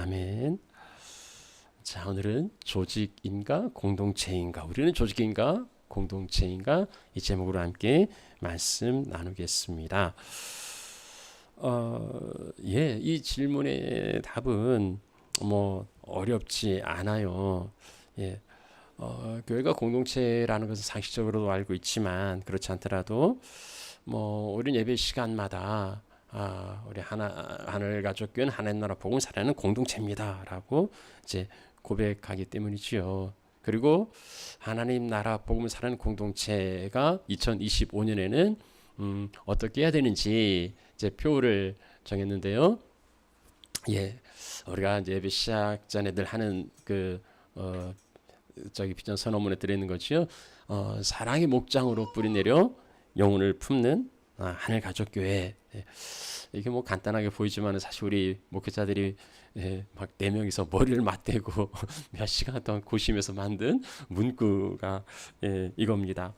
아멘. 자, 오늘은 조직인가 공동체인가, 우리는 조직인가 공동체인가, 이 제목으로 함께 말씀 나누겠습니다. 이 질문의 답은 뭐 어렵지 않아요. 교회가 공동체라는 것은 상식적으로도 알고 있지만, 그렇지 않더라도 우리는 예배 시간마다 우리 하늘가족교회는 하나님 나라 복음 살아내는 공동체입니다라고 이제 고백하기 때문이지요. 그리고 하나님 나라 복음 살아내는 공동체가 2025년에는 어떻게 해야 되는지 이제 표를 정했는데요. 우리가 이제 예배 시작 전에 늘 하는 비전 선언문에 들어있는 거지요. 사랑의 목장으로 뿌리내려 영혼을 품는 하늘가족교회. 이게 뭐 간단하게 보이지만 사실 우리 목회자들이 막 4명이서 머리를 맞대고 몇 시간 동안 고심해서 만든 문구가 이겁니다.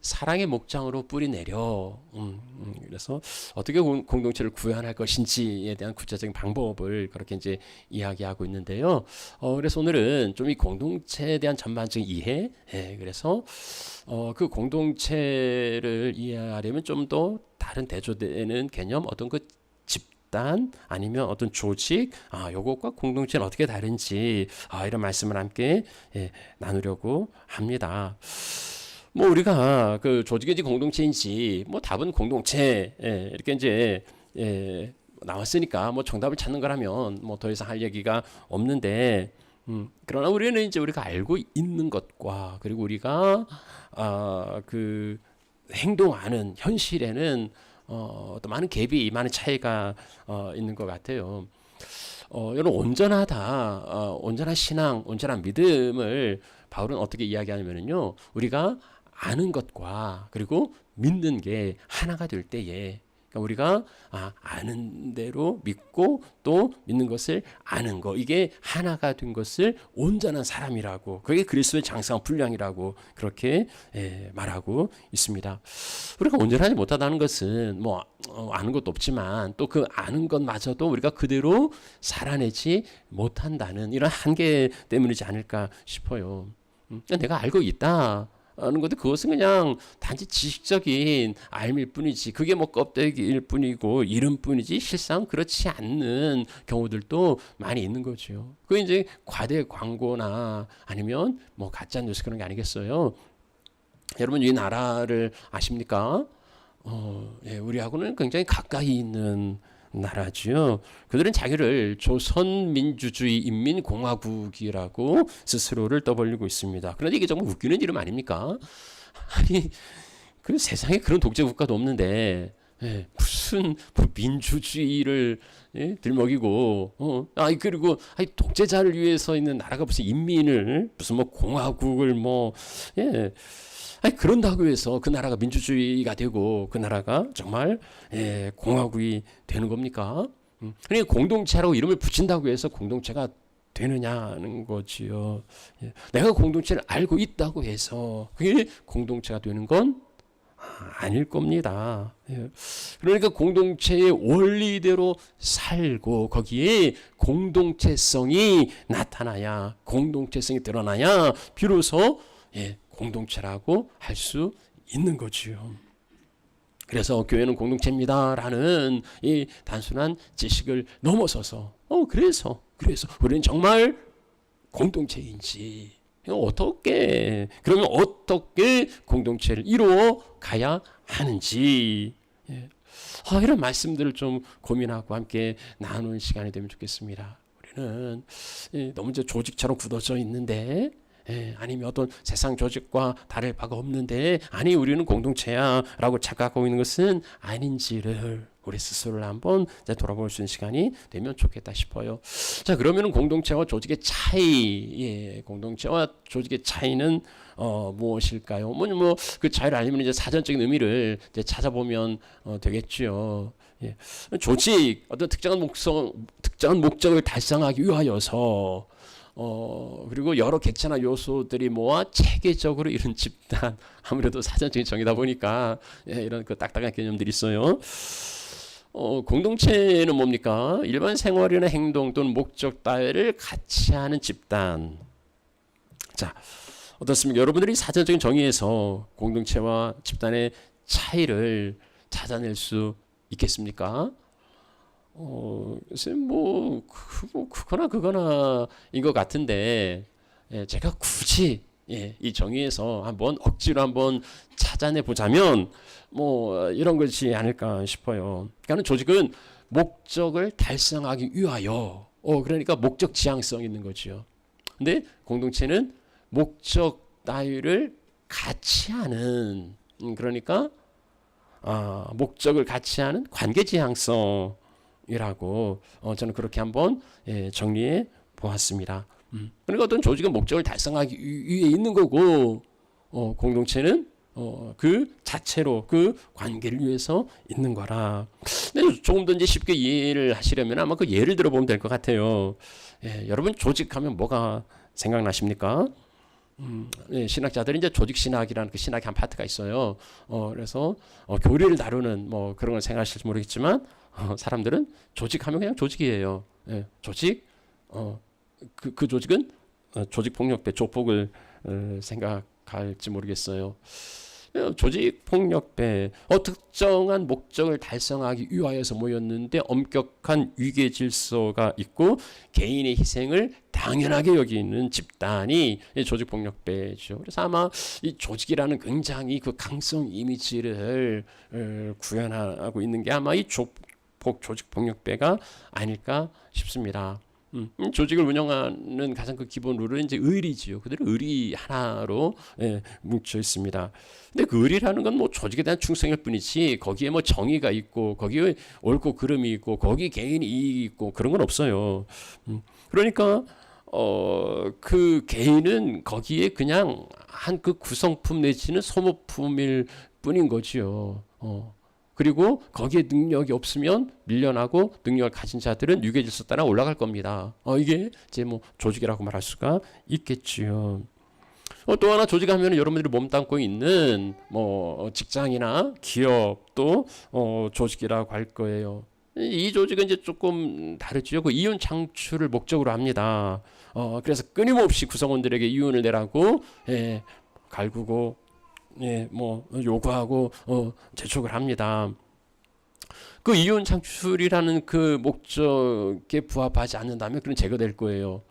사랑의 목장으로 뿌리내려. 그래서 어떻게 공동체를 구현할 것인지에 대한 구체적인 방법을 그렇게 이제 이야기하고 있는데요. 그래서 오늘은 좀 이 공동체에 대한 전반적인 이해, 그래서 그 공동체를 이해하려면 좀 더 다른 대조되는 개념, 어떤 그 집단 아니면 어떤 조직, 요것과 공동체는 어떻게 다른지 이런 말씀을 함께 나누려고 합니다. 우리가 그 조직인지 공동체인지 답은 공동체, 이렇게 이제 나왔으니까 정답을 찾는 거라면 더 이상 할 얘기가 없는데, 그러나 우리는 이제 우리가 알고 있는 것과 그리고 우리가 그 행동하는 현실에는 또 많은 갭이, 많은 차이가 있는 것 같아요. 여러분, 온전한 신앙, 온전한 믿음을 바울은 어떻게 이야기하냐면요, 우리가 아는 것과 그리고 믿는 게 하나가 될 때에, 우리가 아는 대로 믿고 또 믿는 것을 아는 거, 이게 하나가 된 것을 온전한 사람이라고, 그게 그리스도의 장성한 분량이라고 그렇게 말하고 있습니다. 우리가 온전하지 못하다는 것은 아는 것도 없지만 또 그 아는 것마저도 우리가 그대로 살아내지 못한다는 이런 한계 때문이지 않을까 싶어요. 내가 알고 있다 하는 것도 그것은 그냥 단지 지식적인 알밀 뿐이지, 그게 껍데기일 뿐이고 이름 뿐이지 실상 그렇지 않는 경우들도 많이 있는 거죠. 그게 이제 과대 광고나 아니면 가짜 뉴스 그런 게 아니겠어요. 여러분, 이 나라를 아십니까? 우리하고는 굉장히 가까이 있는 나라지요. 그들은 자기를 조선민주주의 인민공화국이라고 스스로를 떠벌리고 있습니다. 그런데 이게 정말 웃기는 이름 아닙니까? 아니, 그 세상에 그런 독재 국가도 없는데 무슨 민주주의를 들먹이고 그리고 독재자를 위해서 있는 나라가 무슨 인민을 무슨 공화국을 그런다고 해서 그 나라가 민주주의가 되고 그 나라가 정말 공화국이 되는 겁니까? 그러니까 공동체라고 이름을 붙인다고 해서 공동체가 되느냐는 거지요. 내가 공동체를 알고 있다고 해서 그게 공동체가 되는 건 아닐 겁니다. 그러니까 공동체의 원리대로 살고 거기에 공동체성이 나타나야, 공동체성이 드러나야 비로소 공동체라고 할 수 있는 거지요. 그래서 교회는 공동체입니다라는 이 단순한 지식을 넘어서서 그래서 우리는 정말 공동체인지, 그러면 어떻게 공동체를 이루어 가야 하는지, 이런 말씀들을 좀 고민하고 함께 나누는 시간이 되면 좋겠습니다. 우리는 너무 이제 조직처럼 굳어져 있는데, 아니면 어떤 세상 조직과 다를 바가 없는데, 아니 우리는 공동체야 라고 착각하고 있는 것은 아닌지를 우리 스스로를 한번 돌아볼 수 있는 시간이 되면 좋겠다 싶어요. 자, 그러면 공동체와 조직의 차이, 공동체와 조직의 차이는 무엇일까요? 그 차이를 알려면 이제 사전적인 의미를 이제 찾아보면 되겠죠. 조직, 어떤 특정한 목적을 달성하기 위하여서 그리고 여러 객체나 요소들이 모아 체계적으로 이룬 집단, 아무래도 사전적인 정의다 보니까 이런 그 딱딱한 개념들이 있어요. 공동체는 뭡니까? 일반 생활이나 행동 또는 목적 따위를 같이 하는 집단. 자, 어떻습니까? 여러분들이 사전적인 정의에서 공동체와 집단의 차이를 찾아낼 수 있겠습니까? 글쎄 그거나인 것 같은데, 제가 굳이 이 정의에서 한번 억지로 한번 찾아내 보자면 이런 것이 아닐까 싶어요. 그러니까 조직은 목적을 달성하기 위하여, 그러니까 목적 지향성 있는 거죠. 근데 공동체는 목적 따위를 같이 하는, 그러니까 목적을 같이 하는 관계 지향성이라고 저는 그렇게 한번 정리해 보았습니다. 그러니까 어떤 조직은 목적을 달성하기 위해 있는 거고, 공동체는 그 자체로 그 관계를 위해서 있는 거라. 근데 조금 더 이제 쉽게 이해를 하시려면 아마 그 예를 들어보면 될 것 같아요. 여러분 조직하면 뭐가 생각나십니까? 신학자들이 이제 조직 신학이라는 그 신학의 한 파트가 있어요. 그래서 교리를 다루는 그런 걸 생각하실지 모르겠지만, 사람들은 조직하면 그냥 조직이에요. 조직, 그 조직은 조직 폭력배, 조폭을 생각할지 모르겠어요. 조직 폭력배, 특정한 목적을 달성하기 위하여서 모였는데 엄격한 위계 질서가 있고 개인의 희생을 당연하게 여기는 집단이 조직 폭력배죠. 그래서 아마 이 조직이라는 굉장히 그 강성 이미지를 구현하고 있는 게 아마 이 조직 폭력배가 아닐까 싶습니다. 조직을 운영하는 가장 그 기본 룰은 이제 의리지요. 그들은 의리 하나로 뭉쳐 있습니다. 근데 그 의리라는 건 조직에 대한 충성일 뿐이지 거기에 정의가 있고 거기에 옳고 그름이 있고 거기 개인이 이익이 있고 그런 건 없어요. 그러니까 그 개인은 거기에 그냥 한 그 구성품 내지는 소모품일 뿐인 거지요. 그리고 거기에 능력이 없으면 밀려나고 능력을 가진 자들은 유계질서 따라 올라갈 겁니다. 이게 이제 조직이라고 말할 수가 있겠지요. 또 하나 조직하면 여러분들이 몸담고 있는 직장이나 기업도 조직이라고 할 거예요. 이 조직은 이제 조금 다르지요. 그 이윤 창출을 목적으로 합니다. 그래서 끊임없이 구성원들에게 이윤을 내라고 갈구고 요구하고 재촉을 합니다. 그 이윤 창출이라는 그 목적에 부합하지 않는다면 그건 제거될 거예요.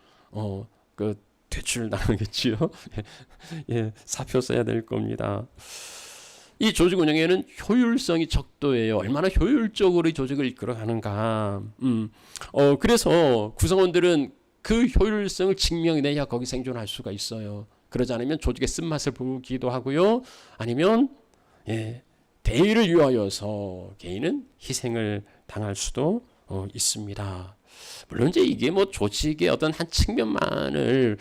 그 퇴출 당하겠지요. 사표 써야 될 겁니다. 이 조직 운영에는 효율성이 척도예요. 얼마나 효율적으로 이 조직을 이끌어가는가. 그래서 구성원들은 그 효율성을 증명해내야 거기 생존할 수가 있어요. 그러지 않으면 조직의 쓴맛을 보기도 하고요. 아니면 대의를 위하여서 개인은 희생을 당할 수도 있습니다. 물론 이제 이게 조직의 어떤 한 측면만을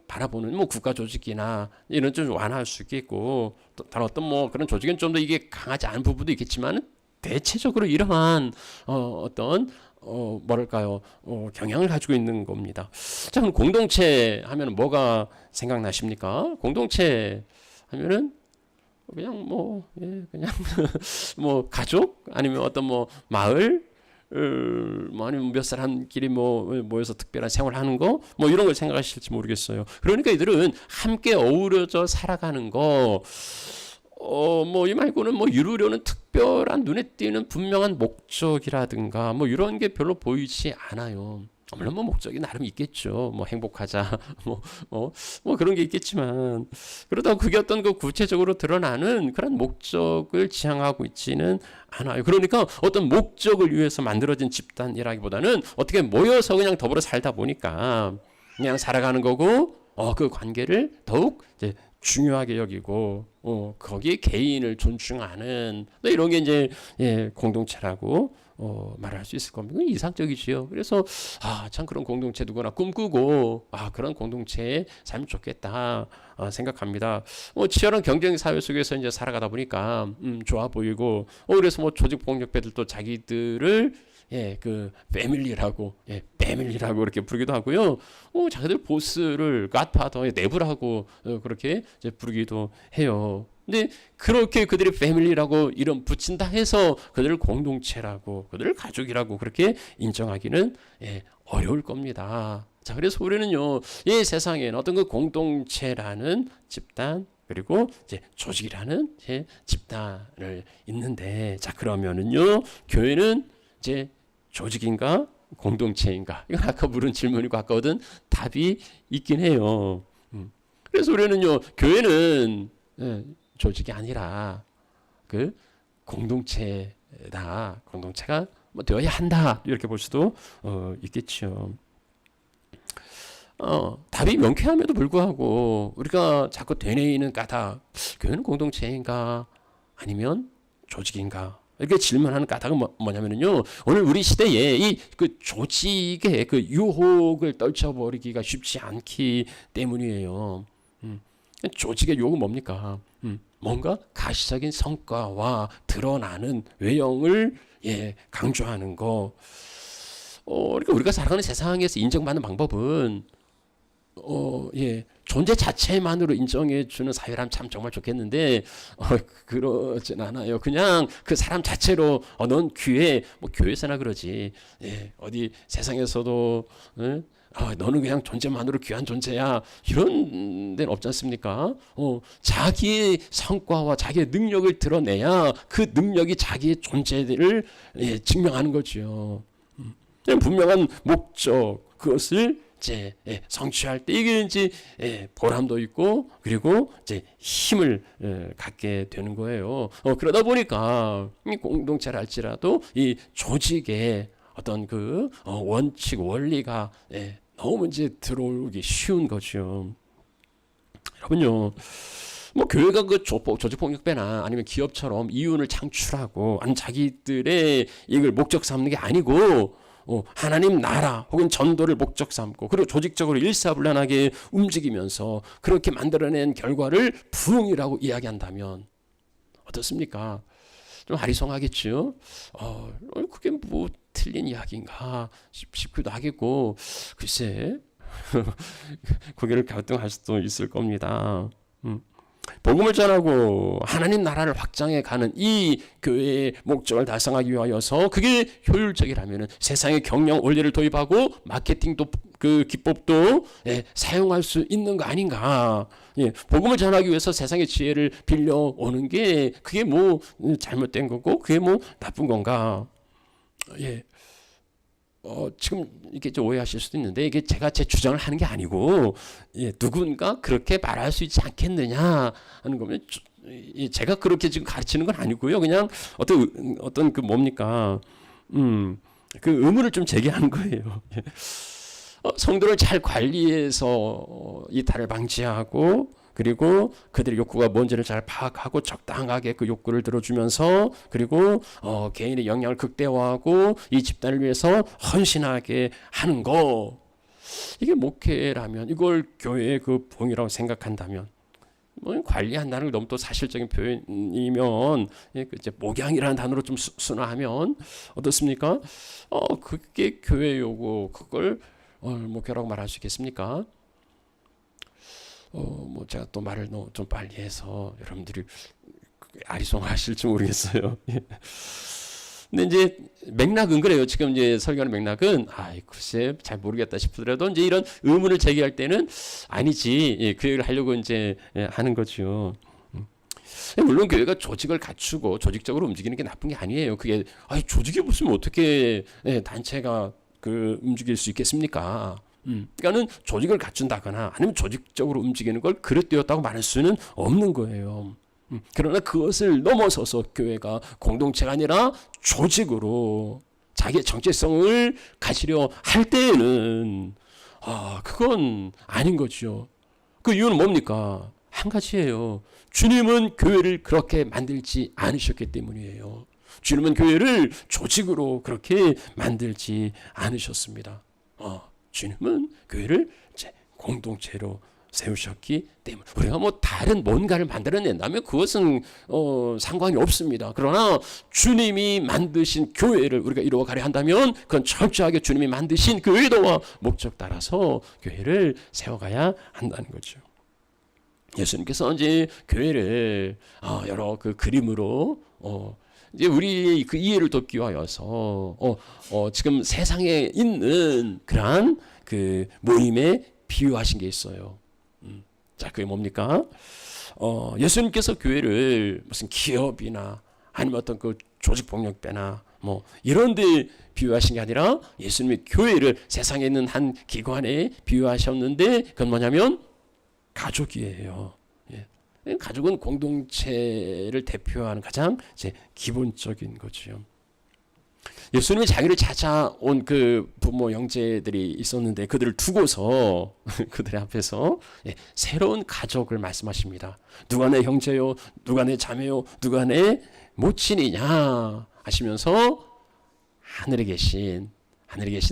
바라보는 국가 조직이나 이런 좀 완화할 수 있겠고, 다른 어떤 그런 조직은 좀 더 이게 강하지 않은 부분도 있겠지만 대체적으로 이러한 어떤 뭐랄까요, 경향을 가지고 있는 겁니다. 자, 그럼 공동체 하면 뭐가 생각나십니까? 공동체 하면은 그냥 그냥 가족 아니면 어떤 마을, 아니면 몇 사람끼리 모여서 특별한 생활하는 거 이런 걸 생각하실지 모르겠어요. 그러니까 이들은 함께 어우러져 살아가는 거. 이 말고는 이루려는 특별한 눈에 띄는 분명한 목적이라든가 이런 게 별로 보이지 않아요. 물론 목적이 나름 있겠죠. 행복하자, 그런 게 있겠지만, 그러다가 그게 어떤 그 구체적으로 드러나는 그런 목적을 지향하고 있지는 않아요. 그러니까 어떤 목적을 위해서 만들어진 집단이라기보다는 어떻게 모여서 그냥 더불어 살다 보니까 그냥 살아가는 거고, 그 관계를 더욱 이제 중요하게 여기고 거기에 개인을 존중하는 이런 게 이제 공동체라고 말할 수 있을 겁니다. 이상적이지요. 그래서 참 그런 공동체 누구나 꿈꾸고 그런 공동체에 살면 좋겠다 생각합니다. 치열한 경쟁 사회 속에서 이제 살아가다 보니까 좋아 보이고 그래서 조직 폭력배들도 자기들을 그 패밀리라고 이렇게 부르기도 하고요. 자기들 보스를 갓파더의 내부라고 그렇게 이제 부르기도 해요. 근데 그렇게 그들이 패밀리라고 이름 붙인다 해서 그들을 공동체라고 그들을 가족이라고 그렇게 인정하기는 어려울 겁니다. 자, 그래서 우리는요, 이 세상에는 어떤 그 공동체라는 집단 그리고 이제 조직이라는 집단을 있는데, 자, 그러면은요, 교회는 이제 조직인가 공동체인가? 이건 아까 물은 질문이고 아까 얻은 답이 있긴 해요. 그래서 우리는요, 교회는 조직이 아니라 그 공동체다. 공동체가 뭐 되어야 한다. 이렇게 볼 수도 있겠죠. 답이 명쾌함에도 불구하고 우리가 자꾸 되뇌이는 까닭, 교회는 공동체인가 아니면 조직인가? 이렇게 질문하는 까닭은 뭐냐면요, 오늘 우리 시대에 이 그 조직의 그 유혹을 떨쳐버리기가 쉽지 않기 때문이에요. 조직의 유혹은 뭡니까? 뭔가 가시적인 성과와 드러나는 외형을 강조하는 거. 그러니까 우리가 살아가는 세상에서 인정받는 방법은 존재 자체만으로 인정해 주는 사회라면 참 정말 좋겠는데 그러진 않아요. 그냥 그 사람 자체로 넌 귀해, 뭐 교회에서나 그러지. 어디 세상에서도 너는 그냥 존재만으로 귀한 존재야. 이런 데는 없지 않습니까? 자기의 성과와 자기의 능력을 드러내야 그 능력이 자기의 존재를 증명하는 거죠. 분명한 목적, 그것을 이제 성취할 때 이게 이제 보람도 있고 그리고 이제 힘을 갖게 되는 거예요. 그러다 보니까 공동체를 할지라도 이 조직의 어떤 그 원칙 원리가 너무 이제 들어오기 쉬운 거죠. 여러분요, 뭐 교회가 그 조직폭력배나 아니면 기업처럼 이윤을 창출하고 아니 자기들의 이걸 목적 삼는 게 아니고 하나님 나라 혹은 전도를 목적 삼고 그리고 조직적으로 일사불란하게 움직이면서 그렇게 만들어낸 결과를 부흥이라고 이야기한다면 어떻습니까? 좀 아리송하겠죠. 그게 뭐 틀린 이야기인가 싶기도 하겠고, 글쎄 고개를 갸우뚱할 수도 있을 겁니다. 복음을 전하고 하나님 나라를 확장해 가는 이 교회의 목적을 달성하기 위하여서 그게 효율적이라면 세상의 경영 원리를 도입하고 마케팅도 그 기법도 사용할 수 있는 거 아닌가. 복음을 전하기 위해서 세상의 지혜를 빌려오는 게 그게 뭐 잘못된 거고 그게 뭐 나쁜 건가. 지금 이게 좀 오해하실 수도 있는데 이게 제가 제 주장을 하는 게 아니고 누군가 그렇게 말할 수 있지 않겠느냐 하는 거면 제가 그렇게 지금 가르치는 건 아니고요. 그냥 어떤 그 뭡니까 그 의문을 좀 제기하는 거예요. 성도를 잘 관리해서 이탈을 방지하고 그리고 그들의 욕구가 뭔지를 잘 파악하고 적당하게 그 욕구를 들어주면서 그리고 개인의 영향을 극대화하고 이 집단을 위해서 헌신하게 하는 거, 이게 목회라면 이걸 교회의 그 부흥이라고 생각한다면 뭐 관리한다는 걸 너무 또 사실적인 표현이면 이제 목양이라는 단어로 좀 순화하면 어떻습니까? 그게 교회 요구 그걸 목회라고 말할 수 있겠습니까? 뭐 제가 또 말을 좀 빨리 해서 여러분들이 아리송하실지 모르겠어요. 근데 이제 맥락은 그래요. 지금 이제 설교하는 맥락은 글쎄 잘 모르겠다 싶더라도 이제 이런 의문을 제기할 때는 아니지 그 얘기를 하려고 이제 하는 거죠. 물론 교회가 조직을 갖추고 조직적으로 움직이는 게 나쁜 게 아니에요. 그게 조직이 없으면 어떻게 단체가 그 움직일 수 있겠습니까? 그러니까는 조직을 갖춘다거나 아니면 조직적으로 움직이는 걸 그릇되었다고 말할 수는 없는 거예요. 그러나 그것을 넘어서서 교회가 공동체가 아니라 조직으로 자기의 정체성을 가지려 할 때에는 그건 아닌 거죠. 그 이유는 뭡니까? 한 가지예요. 주님은 교회를 그렇게 만들지 않으셨기 때문이에요. 주님은 교회를 조직으로 그렇게 만들지 않으셨습니다. 주님은 교회를 이제 공동체로 세우셨기 때문에 우리가 뭐 다른 뭔가를 만들어낸다면 그것은 상관이 없습니다. 그러나 주님이 만드신 교회를 우리가 이루어가려 한다면 그건 철저하게 주님이 만드신 그 의도와 목적 따라서 교회를 세워가야 한다는 거죠. 예수님께서 이제 교회를 여러 그 그림으로 이제 우리 그 이해를 돕기 위하여서 지금 세상에 있는 그러한 그 모임에 비유하신 게 있어요. 자, 그게 뭡니까? 예수님께서 교회를 무슨 기업이나 아니면 어떤 그 조직폭력배나 뭐 이런데 비유하신 게 아니라 예수님의 교회를 세상에 있는 한 기관에 비유하셨는데 그건 뭐냐면 가족이에요. 예. 가족은 공동체를 대표하는 가장 이제 기본적인 거죠. 예수님이 자기를 찾아온 그 부모 형제들이 있었는데 그들을 두고서 그들의 앞에서 새로운 가족을 말씀하십니다. 누가 내 형제요, 누가 내 자매요, 누가 내 모친이냐 하시면서 하늘에 계신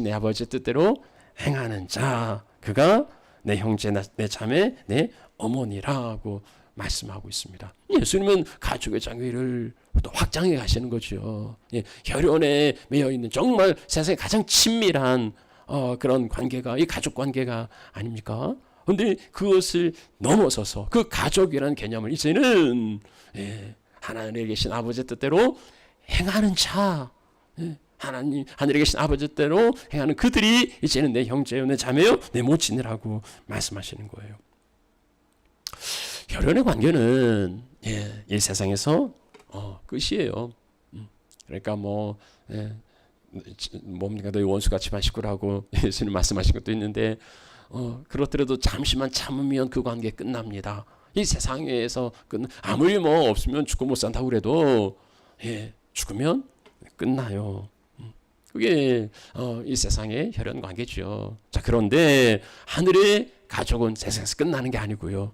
내 아버지의 뜻대로 행하는 자, 그가 내 형제, 내 자매, 내 어머니라고 말씀하고 있습니다. 예수님은 가족의 장애를 또 확장해 가시는 거죠. 혈연에 매여 있는 정말 세상에 가장 친밀한 그런 관계가 이 가족 관계가 아닙니까? 그런데 그것을 넘어서서 그 가족이라는 개념을 이제는 하나님에 계신 아버지의 뜻대로 행하는 자, 하나님 하늘에 계신 아버지 뜻대로 행하는 그들이 이제는 내 형제요, 내 자매요, 내 모친이라고 말씀하시는 거예요. 혈연의 관계는 이 세상에서 끝이에요. 그러니까 뭡니까 너희 원수같이 식구라고 예수님 말씀하신 것도 있는데 그렇더라도 잠시만 참으면 그 관계 끝납니다. 이 세상에서 아무리 없으면 죽고 못 산다고 그래도 죽으면 끝나요. 그게 이 세상의 혈연 관계죠. 자, 그런데 하늘의 가족은 세상에서 끝나는 게 아니고요.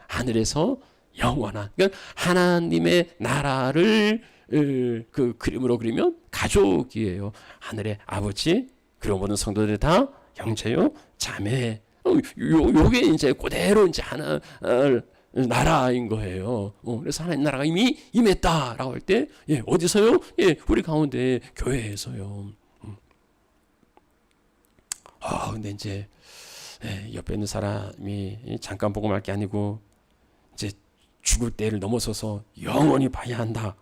하늘에서 영원한, 그러니까 하나님의 나라를 그 그림으로 그리면 가족이에요. 하늘의 아버지, 그리고 모든 성도들 다 형제요, 자매. 요게 이제 그대로 이제 하나 나라인 거예요. 그래서 하나님 나라가 이미 임했다라고 할 때, 어디서요? 우리 가운데 교회에서요. 근데 이제 옆에 있는 사람이 잠깐 보고 말 게 아니고 이제 죽을 때를 넘어서서 영원히 봐야 한다.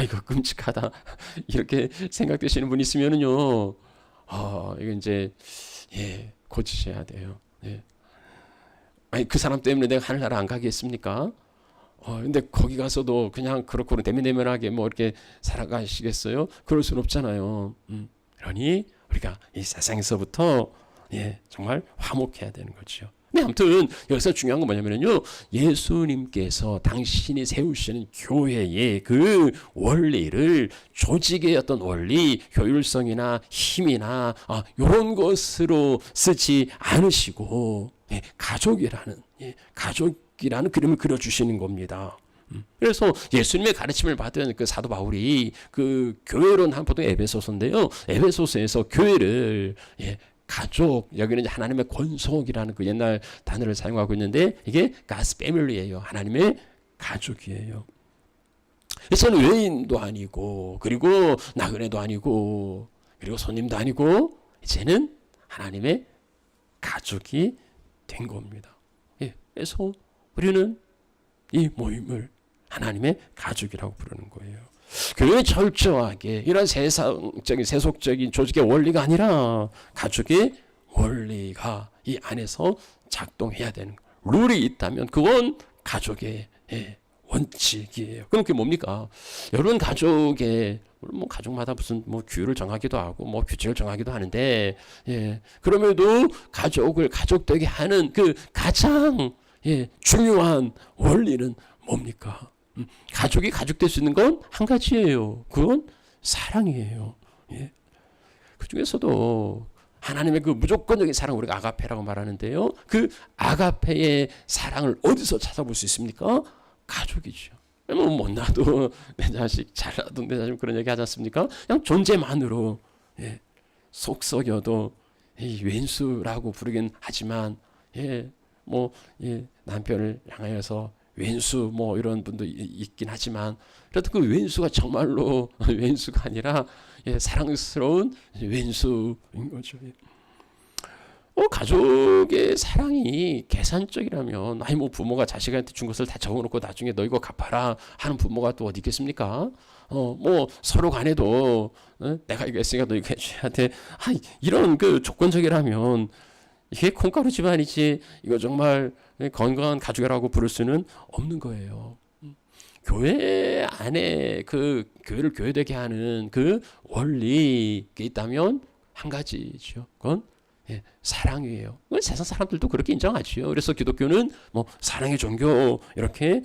이거 끔찍하다. 이렇게 생각되시는 분 있으면은요, 이거 이제 고치셔야 돼요. 그 사람 때문에 내가 하늘나라 안 가겠습니까? 근데 거기 가서도 그냥 그렇고 대면대면하게 이렇게 살아가시겠어요? 그럴 수는 없잖아요. 그러니 우리가 이 세상에서부터 정말 화목해야 되는 거죠. 네, 아무튼 여기서 중요한 건 뭐냐면요, 예수님께서 당신이 세우시는 교회의 그 원리를 조직의 어떤 원리, 효율성이나 힘이나 이런 것으로 쓰지 않으시고 가족이라는 그림을 그려주시는 겁니다. 그래서 예수님의 가르침을 받은 그 사도 바울이 그 교회론 한 보통 에베소서인데요. 에베소서에서 교회를 가족, 여기는 이제 하나님의 권속이라는 그 옛날 단어를 사용하고 있는데 이게 God's family예요. 하나님의 가족이에요. 이제는 외인도 아니고 그리고 나그네도 아니고 그리고 손님도 아니고 이제는 하나님의 가족이 된 겁니다. 그래서 우리는 이 모임을 하나님의 가족이라고 부르는 거예요. 교회는 철저하게 이런 세상적인 세속적인 조직의 원리가 아니라 가족의 원리가 이 안에서 작동해야 되는 거예요. 룰이 있다면 그건 가족의 원칙이에요. 그럼 그게 뭡니까? 여러분 가족의 가족마다 무슨 규율을 정하기도 하고 규칙을 정하기도 하는데 그럼에도 가족을 가족되게 하는 그 가장 중요한 원리는 뭡니까? 가족이 가족될 수 있는 건 한 가지예요. 그건 사랑이에요. 그 중에서도 하나님의 그 무조건적인 사랑, 우리가 아가페라고 말하는데요. 그 아가페의 사랑을 어디서 찾아볼 수 있습니까? 가족이죠. 못나도 내 자식, 잘나도 내 자식, 그런 얘기 하지 않습니까? 그냥 존재만으로 속썩여도 왼수라고 부르긴 하지만 남편을 향하여서 왼수 이런 분도 있긴 하지만 그래도 그 왼수가 정말로 왼수가 아니라 사랑스러운 왼수인 거죠. 가족의 사랑이 계산적이라면, 아니 뭐 부모가 자식한테 준 것을 다 적어놓고 나중에 너 이거 갚아라 하는 부모가 또 어디 있겠습니까? 뭐 서로 간에도 내가 이거 했으니까 너 이거 해줘야 돼. 이런 그 조건적이라면 이게 콩가루 집안이지 이거 정말 건강한 가족이라고 부를 수는 없는 거예요. 교회 안에 그 교회를 교회되게 하는 그 원리가 있다면 한 가지죠. 그건 사랑이에요. 세상 사람들도 그렇게 인정하지요. 그래서 기독교는 뭐 사랑의 종교 이렇게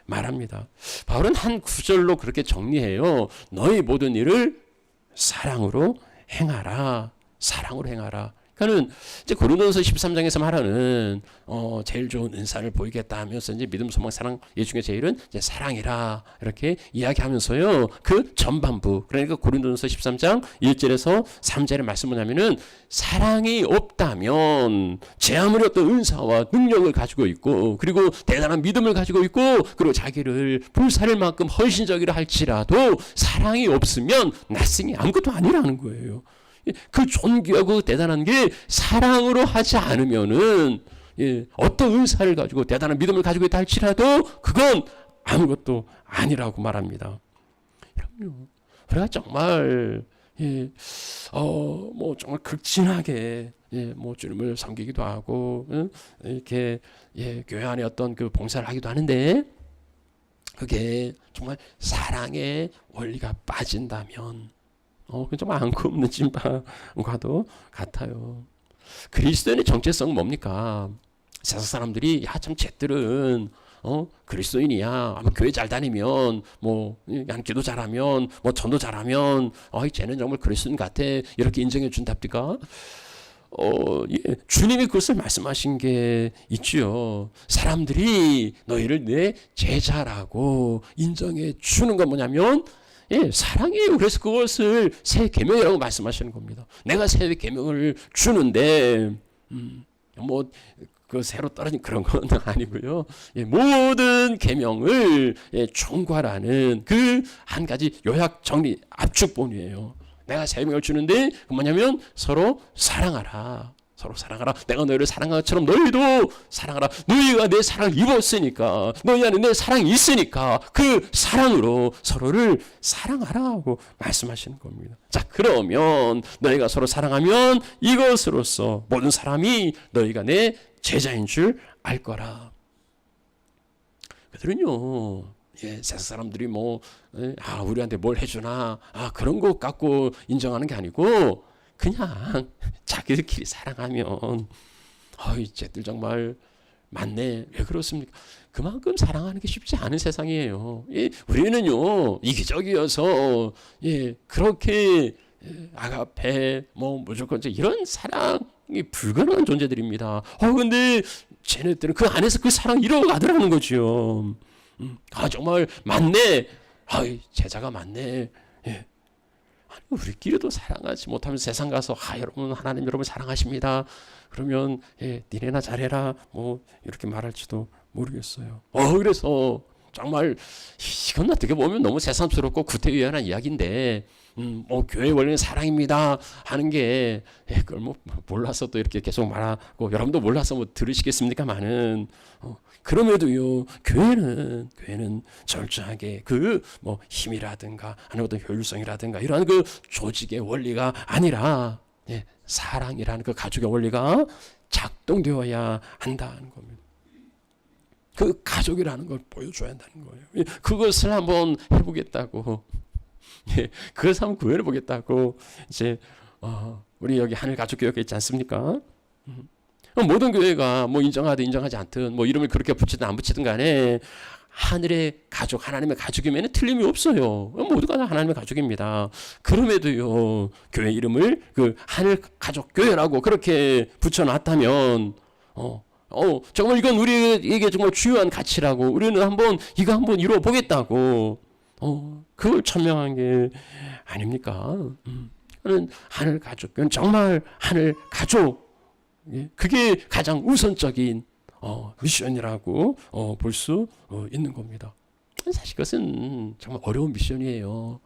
말합니다. 바울은 한 구절로 그렇게 정리해요. 너희 모든 일을 사랑으로 행하라. 사랑으로 행하라. 그러니까는 이제 고린도전서 13장에서 말하는 제일 좋은 은사를 보이겠다 하면서 이제 믿음, 소망, 사랑 이 중에 제일은 이제 사랑이라 이렇게 이야기하면서요. 그 전반부 그러니까 고린도전서 13장 1절에서 3절의 말씀을 하면은 사랑이 없다면 제 아무리 어떤 은사와 능력을 가지고 있고 그리고 대단한 믿음을 가지고 있고 그리고 자기를 불사를 만큼 헌신적이라 할지라도 사랑이 없으면 낯승이 아무것도 아니라는 거예요. 그 존귀하고 대단한 게 사랑으로 하지 않으면은 어떤 은사를 가지고 대단한 믿음을 가지고 있다 할지라도 그건 아무것도 아니라고 말합니다. 그럼요. 우리가 정말 뭐 정말 극진하게 뭐 주님을 섬기기도 하고 이렇게 교회 안에 어떤 그 봉사를 하기도 하는데 그게 정말 사랑의 원리가 빠진다면 그 정말 안고 없는 찐빵과도 같아요. 그리스도인의 정체성은 뭡니까? 세상 사람들이 참 쟤들은 그리스도인이야. 아마 교회 잘 다니면 뭐 기도 잘하면 뭐 전도 잘하면 쟤는 정말 그리스도인 같아. 이렇게 인정해 준답니까? 주님이 그것을 말씀하신 게 있지요. 사람들이 너희를 내 제자라고 인정해 주는 건 뭐냐면 사랑이에요. 그래서 그것을 새 계명이라고 말씀하시는 겁니다. 내가 새 계명을 주는데 뭐 그 새로 떨어진 그런 건 아니고요. 모든 계명을 총괄하는 그 한 가지 요약 정리 압축본이에요. 내가 새 계명을 주는데 그 뭐냐면 서로 사랑하라. 서로 사랑하라. 내가 너희를 사랑한 것처럼 너희도 사랑하라. 너희가 내 사랑을 입었으니까 너희 안에 내 사랑이 있으니까 그 사랑으로 서로를 사랑하라고 말씀하시는 겁니다. 자, 그러면 너희가 서로 사랑하면 이것으로써 모든 사람이 너희가 내 제자인 줄 알 거라. 그들은요 세상 사람들이 뭐 우리한테 뭘 해주나 그런 것 갖고 인정하는 게 아니고 그냥 자기들끼리 사랑하면 쟤들 정말 맞네. 왜 그렇습니까? 그만큼 사랑하는 게 쉽지 않은 세상이에요. 우리는요 이기적이어서 그렇게 아가페 뭐 무조건 이런 사랑이 불가능한 존재들입니다. 근데 쟤네들은 그 안에서 그 사랑 이뤄가더라는 거죠. 정말 맞네. 제자가 맞네. 우리끼리도 사랑하지 못하면 세상 가서 여러분 하나님 여러분 사랑하십니다. 그러면 니네나 잘해라 뭐 이렇게 말할지도 모르겠어요. 그래서 정말 이건 어떻게 보면 너무 새삼스럽고 구태의연한 이야기인데 뭐 교회 원리는 사랑입니다 하는 게 그걸 뭐 몰라서 또 이렇게 계속 말하고 여러분도 몰라서 뭐 들으시겠습니까만은 그럼에도요 교회는 철저하게 그 뭐 힘이라든가 아니면 어떤 효율성이라든가 이러한 그 조직의 원리가 아니라 사랑이라는 그 가족의 원리가 작동되어야 한다는 겁니다. 그 가족이라는 걸 보여줘야 한다는 거예요. 그것을 한번 해보겠다고 그것을 한번 구현해 보겠다고 이제 우리 여기 하늘 가족 교회가 있지 않습니까? 모든 교회가 뭐 인정하든 인정하지 않든 뭐 이름을 그렇게 붙이든 안 붙이든 간에 하늘의 가족, 하나님의 가족이면 틀림이 없어요. 모두가 다 하나님의 가족입니다. 그럼에도요, 교회 이름을 그 하늘 가족 교회라고 그렇게 붙여놨다면, 정말 이건 우리에게 정말 중요한 가치라고, 우리는 이거 한번 이루어 보겠다고, 그걸 천명한 게 아닙니까? 그는 하늘 가족, 그건 정말 하늘 가족, 그게 가장 우선적인 미션이라고 볼 수 있는 겁니다. 사실 그것은 정말 어려운 미션이에요.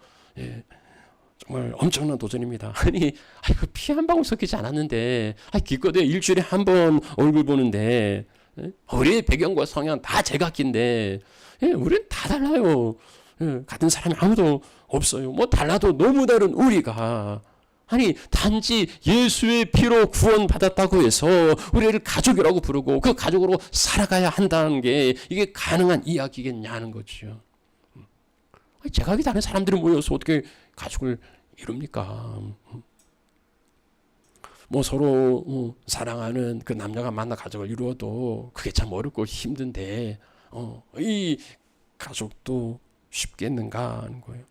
정말 엄청난 도전입니다. 아니, 그 피 한 방울 섞이지 않았는데, 기껏해 일주일에 한 번 얼굴 보는데, 우리의 배경과 성향 다 제각기인데, 우리는 다 달라요. 같은 사람이 아무도 없어요. 뭐 달라도 너무 다른 우리가, 아니 단지 예수의 피로 구원받았다고 해서 우리를 가족이라고 부르고 그 가족으로 살아가야 한다는 게 이게 가능한 이야기겠냐는 거죠. 제각이 다른 사람들이 모여서 어떻게 가족을 이룹니까? 뭐 서로 사랑하는 그 남녀가 만나 가족을 이루어도 그게 참 어렵고 힘든데 이 가족도 쉽겠는가 하는 거예요.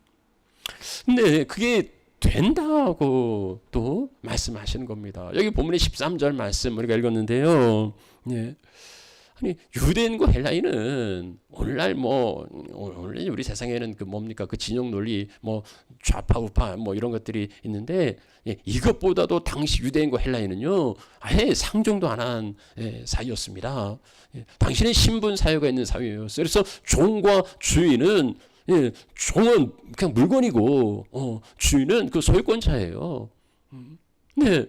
근데 그게 된다고 또 말씀하시는 겁니다. 여기 본문의 13절 말씀 우리가 읽었는데요. 예. 아니 유대인과 헬라인은 오늘날 오늘 우리 세상에는 그 뭡니까 그 진영 논리 뭐 좌파 우파 뭐 이런 것들이 있는데 이것보다도 당시 유대인과 헬라인은요 아예 상종도 안 한 사이였습니다. 당신의 신분 사유가 있는 사회예요. 그래서 종과 주인은 종은 그냥 물건이고 주인은 그 소유권자예요. 네.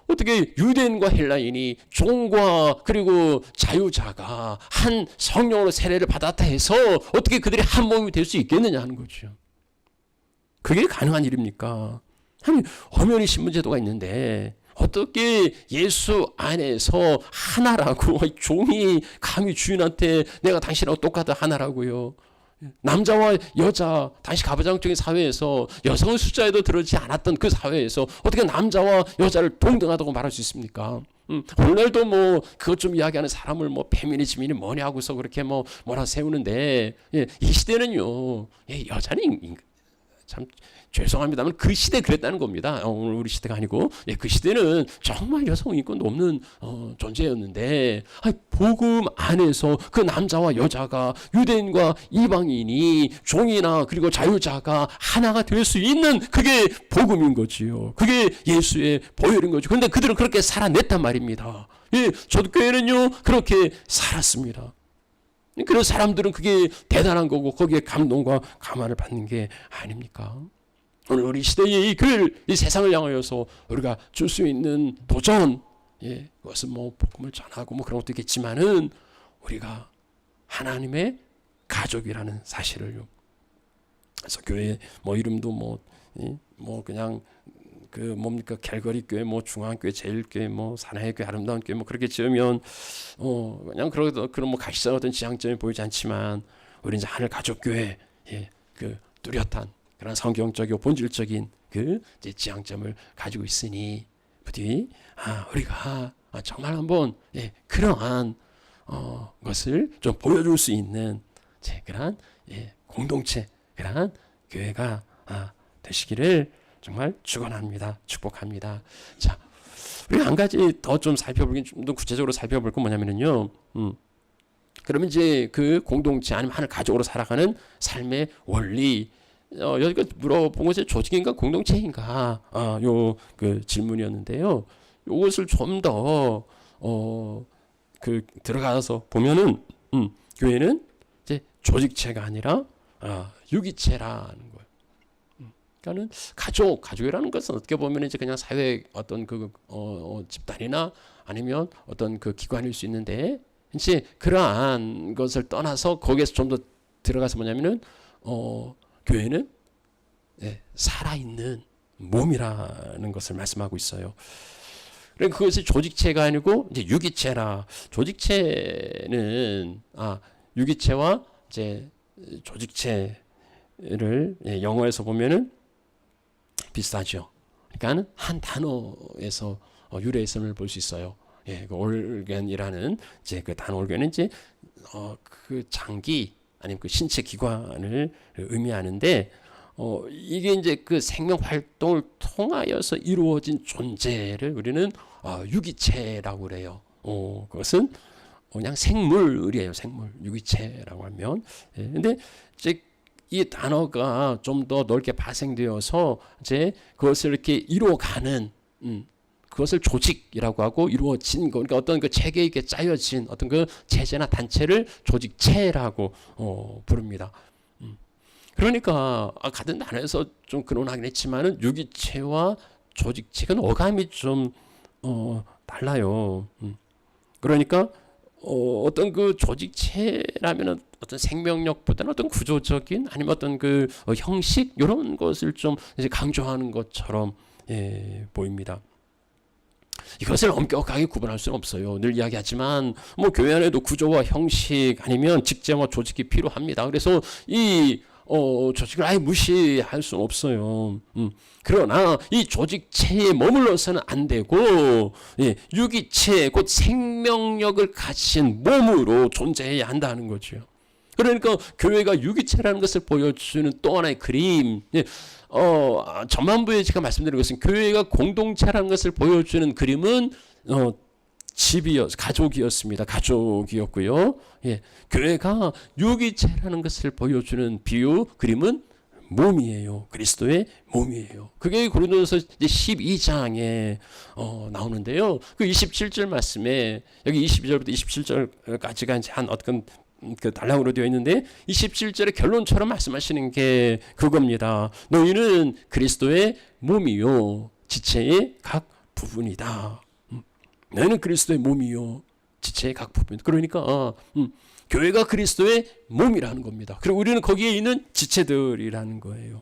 어떻게 유대인과 헬라인이 종과 그리고 자유자가 한 성령으로 세례를 받았다 해서 어떻게 그들이 한 몸이 될 수 있겠느냐 하는 거죠. 그게 가능한 일입니까? 아니 엄연히 신분제도가 있는데 어떻게 예수 안에서 하나라고 종이 감히 주인한테 내가 당신하고 똑같아 하나라고요. 남자와 여자, 당시 가부장적인 사회에서 여성의 숫자에도 들어오지 않았던 그 사회에서 어떻게 남자와 여자를 동등하다고 말할 수 있습니까? 오늘날도 뭐 그것 좀 이야기하는 사람을 뭐 페미니즘이니 뭐냐 하고서 그렇게 뭐라 세우는데 이 시대는요 여자는 참 죄송합니다만 그 시대 그랬다는 겁니다. 오늘 우리 시대가 아니고 그 시대는 정말 여성 인권 높는 존재였는데 복음 안에서 그 남자와 여자가 유대인과 이방인이 종이나 그리고 자유자가 하나가 될 수 있는 그게 복음인 거지요. 그게 예수의 보혈인 거죠. 그런데 그들은 그렇게 살아냈단 말입니다. 초대교회는요 그렇게 살았습니다. 그런 사람들은 그게 대단한 거고 거기에 감동과 감화를 받는 게 아닙니까? 오늘 우리 시대의 이 세상을 향하여서 우리가 줄 수 있는 도전, 그것은 뭐 복음을 전하고 뭐 그런 것도 있겠지만은 우리가 하나님의 가족이라는 사실을요. 그래서 교회 뭐 이름도 뭐 그냥 그 뭡니까 갤거리 교회 뭐 중앙교회 제일교회 뭐 사나의 교회 아름다운 교회 뭐 그렇게 지으면 그냥 그런 뭐 가시성 어떤 지향점이 보이지 않지만 우리 이제 하늘 가족 교회 그 뚜렷한 그런 성경적이고 본질적인 그 이제 지향점을 가지고 있으니 부디 우리가 정말 한번 그러한 것을 좀 보여줄 수 있는 그러한 공동체 그러한 교회가 되시기를 정말 축원합니다. 축복합니다. 자, 우리 한 가지 더 좀 살펴보긴 좀 더 구체적으로 살펴볼 건 뭐냐면요. 그러면 이제 그 공동체 아니면 하늘 가족으로 살아가는 삶의 원리 여기가 물어본 것이 조직인가 공동체인가 요 그 질문이었는데요. 이것을 좀 더 그 들어가서 보면은 교회는 이제 조직체가 아니라 유기체라는 거예요. 그러니까는 가족이라는 것은 어떻게 보면 이제 그냥 사회 어떤 그 집단이나 아니면 어떤 그 기관일 수 있는데 이제 그러한 것을 떠나서 거기에서 좀 더 들어가서 뭐냐면은 교회는 살아있는 몸이라는 것을 말씀하고 있어요. 그러니까 그것이 조직체가 아니고 이제 유기체라. 조직체는 유기체와 이제 조직체를 영어에서 보면은 비슷하죠. 그러니까 한 단어에서 유래했음을 볼 수 있어요. 그 올겐이라는 이제 그 단어 올겐은 이제 그 장기 아니면 그 신체 기관을 의미하는데 이게 이제 그 생명 활동을 통하여서 이루어진 존재를 우리는 유기체라고 그래요. 그것은 그냥 생물이에요. 생물 유기체라고 하면. 근데 이제 이 단어가 좀 더 넓게 파생되어서 이제 그것을 이렇게 이루어가는 그것을 조직이라고 하고 이루어진 거, 그러니까 어떤 그 체계 있게 짜여진 어떤 그 체제나 단체를 조직체라고 부릅니다. 그러니까 같은 단어에서 좀 근원하긴 했지만은 유기체와 조직체는 어감이 좀 달라요. 그러니까 어떤 그 조직체라면은 어떤 생명력보다는 어떤 구조적인 아니면 어떤 그 형식 이런 것을 좀 이제 강조하는 것처럼 보입니다. 이것을 엄격하게 구분할 수는 없어요. 늘 이야기하지만 뭐 교회 안에도 구조와 형식 아니면 직제와 조직이 필요합니다. 그래서 이 조직을 아예 무시할 수는 없어요. 그러나 이 조직체에 머물러서는 안 되고 유기체 곧 생명력을 가진 몸으로 존재해야 한다는 거죠. 그러니까 교회가 유기체라는 것을 보여주는 또 하나의 그림. 전반부에 제가 말씀드린 것은 교회가 공동체라는 것을 보여주는 그림은 가족이었습니다. 가족이었고요. 교회가 유기체라는 것을 보여주는 비유 그림은 몸이에요. 그리스도의 몸이에요. 그게 고린도서 12장에 나오는데요. 그 27절 말씀에 여기 22절부터 27절까지가 이제 한 어떤 그 단락으로 되어 있는데 27절의 결론처럼 말씀하시는 게 그겁니다. 너희는 그리스도의 몸이요 지체의 각 부분이다. 너희는 그리스도의 몸이요 지체의 각 부분. 그러니까 교회가 그리스도의 몸이라는 겁니다. 그리고 우리는 거기에 있는 지체들이라는 거예요.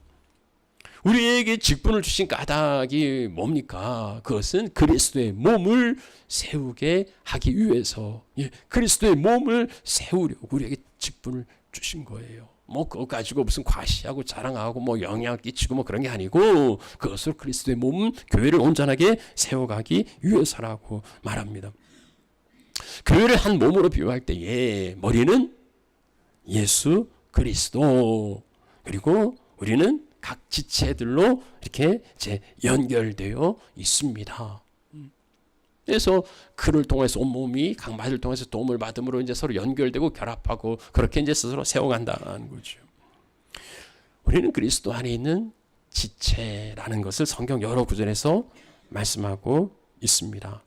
우리에게 직분을 주신 까닭이 뭡니까? 그것은 그리스도의 몸을 세우게 하기 위해서 그리스도의 몸을 세우려고 우리에게 직분을 주신 거예요. 뭐 그거 가지고 무슨 과시하고 자랑하고 뭐 영향 끼치고 뭐 그런 게 아니고 그것으로 그리스도의 몸 교회를 온전하게 세워가기 위해서라고 말합니다. 교회를 한 몸으로 비유할 때에 머리는 예수 그리스도 그리고 우리는 각 지체들로 이렇게 이제 연결되어 있습니다. 그래서 그를 통해서 온몸이 각 마디를 통해서 도움을 받음으로 이제 서로 연결되고 결합하고 그렇게 이제 스스로 세워간다는 거죠. 우리는 그리스도 안에 있는 지체라는 것을 성경 여러 구절에서 말씀하고 있습니다.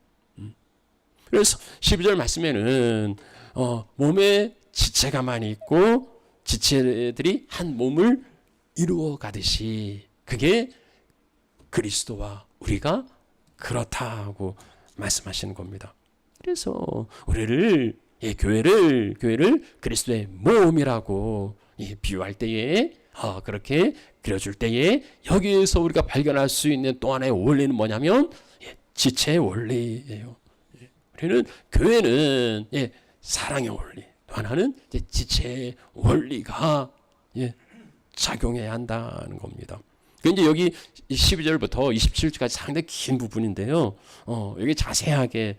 그래서 12절 말씀에는 몸에 지체가 많이 있고 지체들이 한 몸을 이루어 가듯이 그게 그리스도와 우리가 그렇다고 말씀하시는 겁니다. 그래서 우리를 교회를 그리스도의 몸이라고 비유할 때에 그렇게 그려줄 때에 여기에서 우리가 발견할 수 있는 또 하나의 원리는 뭐냐면 지체의 원리예요. 우리는 교회는 사랑의 원리, 또 하나는 지체의 원리가 작용해야 한다는 겁니다. 이제 여기 12절부터 27절까지 상당히 긴 부분인데요. 여기 자세하게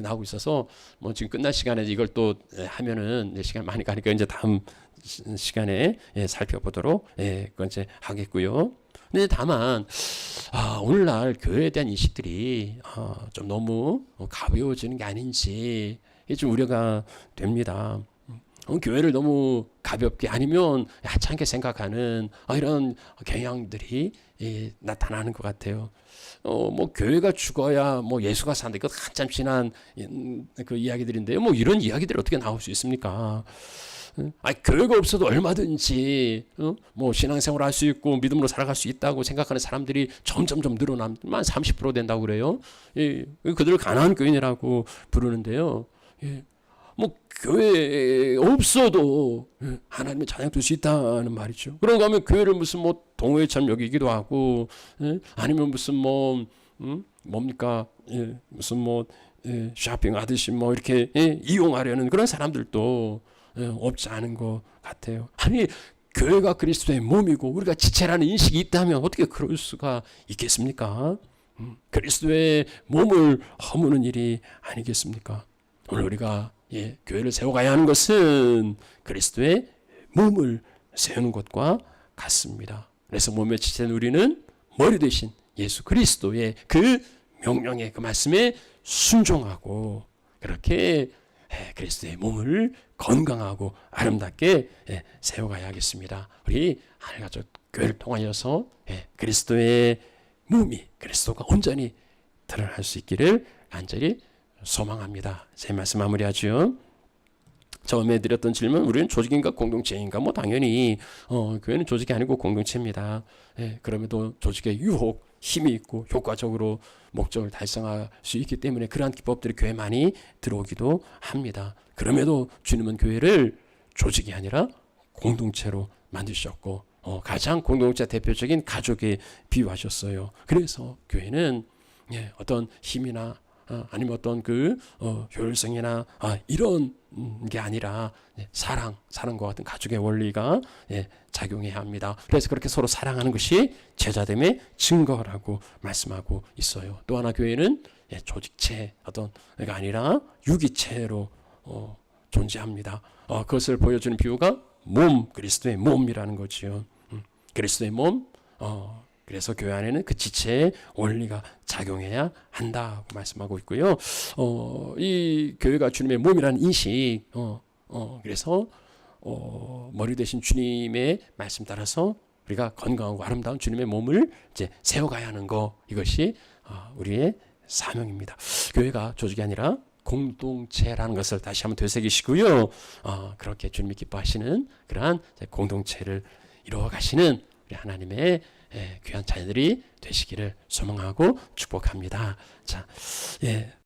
나오고 있어서 뭐 지금 끝날 시간에 이걸 또 하면은 시간 많이 가니까 이제 다음 시간에 살펴보도록 그건 이제 하겠고요. 근데 다만 오늘날 교회에 대한 인식들이 좀 너무 가벼워지는 게 아닌지 좀 우려가 됩니다. 교회를 너무 가볍게 아니면 하찮게 생각하는 이런 경향들이 나타나는 것 같아요. 뭐 교회가 죽어야 뭐 예수가 산다. 이거 한참 지난 그 이야기들인데요. 뭐 이런 이야기들이 어떻게 나올 수 있습니까? 교회가 없어도 얼마든지 뭐 신앙생활 할 수 있고 믿음으로 살아갈 수 있다고 생각하는 사람들이 점점점 늘어나면 30% 된다고 그래요. 그들을 가난한 교인이라고 부르는데요. 뭐 교회 없어도 하나님의 찬양 들 수 있다는 말이죠. 그런가 하면 교회를 무슨 뭐 동호회처럼 여기기도 하고 아니면 무슨 뭐 뭡니까 무슨 뭐 쇼핑하듯이 뭐 이렇게 이용하려는 그런 사람들도 없지 않은 것 같아요. 아니 교회가 그리스도의 몸이고 우리가 지체라는 인식이 있다면 어떻게 그럴 수가 있겠습니까? 그리스도의 몸을 허무는 일이 아니겠습니까? 오늘 우리가 교회를 세워가야 하는 것은 그리스도의 몸을 세우는 것과 같습니다. 그래서 몸의 지체는 우리는 머리 대신 예수 그리스도의 그 명령에 그 말씀에 순종하고 그렇게 그리스도의 몸을 건강하고 아름답게 세워가야 하겠습니다. 우리 하늘가족 교회를 통하여서 그리스도의 몸이 그리스도가 온전히 드러날 수 있기를 간절히 소망합니다. 제 말씀 마무리하죠. 처음에 드렸던 질문, 우리는 조직인가 공동체인가? 뭐 당연히 교회는 조직이 아니고 공동체입니다. 예, 그럼에도 조직의 유혹, 힘이 있고 효과적으로 목적을 달성할 수 있기 때문에 그러한 기법들이 교회에 많이 들어오기도 합니다. 그럼에도 주님은 교회를 조직이 아니라 공동체로 만드셨고 가장 공동체 대표적인 가족에 비유하셨어요. 그래서 교회는 어떤 힘이나 아니면 어떤 그 효율성이나 이런 게 아니라 사랑과 같은 가족의 원리가 작용해야 합니다. 그래서 그렇게 서로 사랑하는 것이 제자됨의 증거라고 말씀하고 있어요. 또 하나 교회는 조직체 어떤가 아니라 유기체로 존재합니다. 그것을 보여주는 비유가 그리스도의 몸이라는 거지요. 그리스도의 몸, 그래서 교회 안에는 그 지체의 원리가 작용해야 한다고 말씀하고 있고요. 이 교회가 주님의 몸이라는 인식, 그래서 머리 대신 주님의 말씀 따라서 우리가 건강하고 아름다운 주님의 몸을 이제 세워가야 하는 거, 이것이 우리의 사명입니다. 교회가 조직이 아니라 공동체라는 것을 다시 한번 되새기시고요. 그렇게 주님이 기뻐하시는 그러한 공동체를 이루어가시는 우리 하나님의 귀한 자녀들이 되시기를 소망하고 축복합니다. 자,